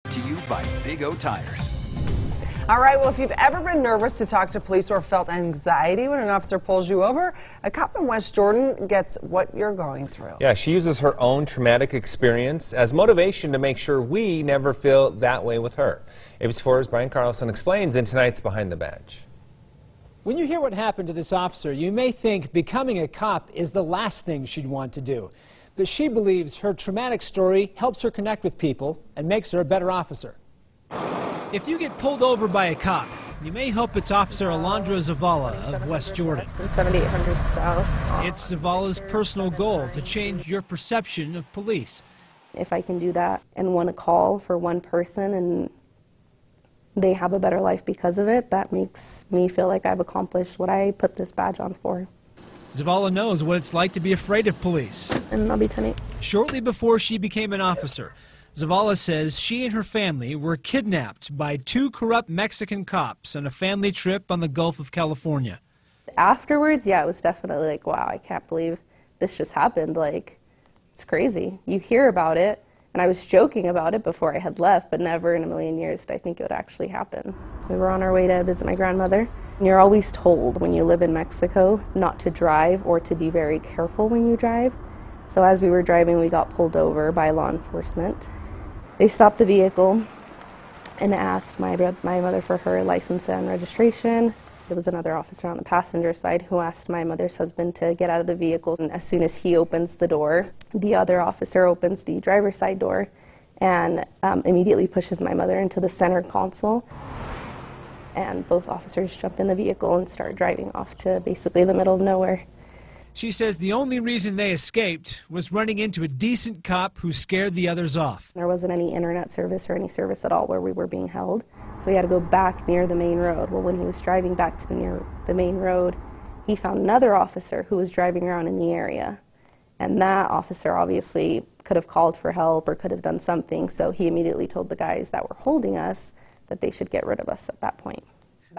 To you by Big O Tires. All right, well, if you've ever been nervous to talk to police or felt anxiety when an officer pulls you over, a cop in West Jordan gets what you're going through. Yeah, she uses her own traumatic experience as motivation to make sure we never feel that way with her. ABC4's Brian Carlson explains in tonight's Behind the Badge. When you hear what happened to this officer, you may think becoming a cop is the last thing she'd want to do. But she believes her traumatic story helps her connect with people and makes her a better officer. If you get pulled over by a cop, you may hope it's Officer Alondra Zavala of West Jordan. 7800 South. It's Zavala's personal goal to change your perception of police. If I can do that and want to call for one person and they have a better life because of it, that makes me feel like I've accomplished what I put this badge on for. Zavala knows what it's like to be afraid of police. And I'll be 10-8. Shortly before she became an officer, Zavala says she and her family were kidnapped by 2 corrupt Mexican cops on a family trip on the Gulf of California. Afterwards, yeah, it was definitely like, wow, I can't believe this just happened. Like, it's crazy. You hear about it, and I was joking about it before I had left, but never in a million years did I think it would actually happen. We were on our way to visit my grandmother. And you're always told when you live in Mexico not to drive or to be very careful when you drive. So as we were driving, we got pulled over by law enforcement. They stopped the vehicle and asked my mother for her license and registration. There was another officer on the passenger side who asked my mother's husband to get out of the vehicle. And as soon as he opens the door, the other officer opens the driver's side door and immediately pushes my mother into the center console. And both officers jump in the vehicle and start driving off to basically the middle of nowhere. She says the only reason they escaped was running into a decent cop who scared the others off. There wasn't any internet service or any service at all where we were being held, so he had to go back near the main road. Well, when he was driving back to near the main road, he found another officer who was driving around in the area, and that officer obviously could have called for help or could have done something, so he immediately told the guys that were holding us that they should get rid of us at that point.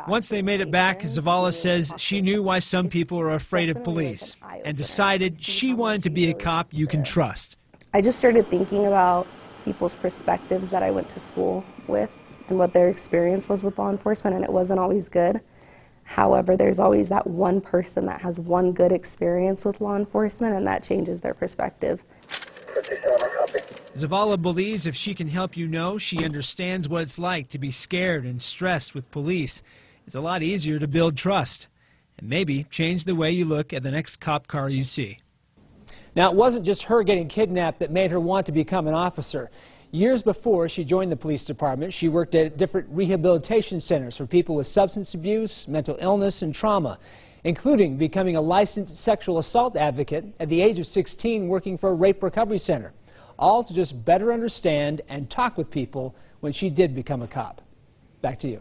Once they made it back, Zavala says she knew why some people are afraid of police and decided she wanted to be a cop you can trust. I just started thinking about people's perspectives that I went to school with and what their experience was with law enforcement, and it wasn't always good. However, there's always that one person that has one good experience with law enforcement, and that changes their perspective. Zavala believes if she can help you know she understands what it's like to be scared and stressed with police, it's a lot easier to build trust and maybe change the way you look at the next cop car you see. Now, it wasn't just her getting kidnapped that made her want to become an officer. Years before she joined the police department, she worked at different rehabilitation centers for people with substance abuse, mental illness, and trauma, including becoming a licensed sexual assault advocate at the age of 16, working for a rape recovery center, all to just better understand and talk with people when she did become a cop. Back to you.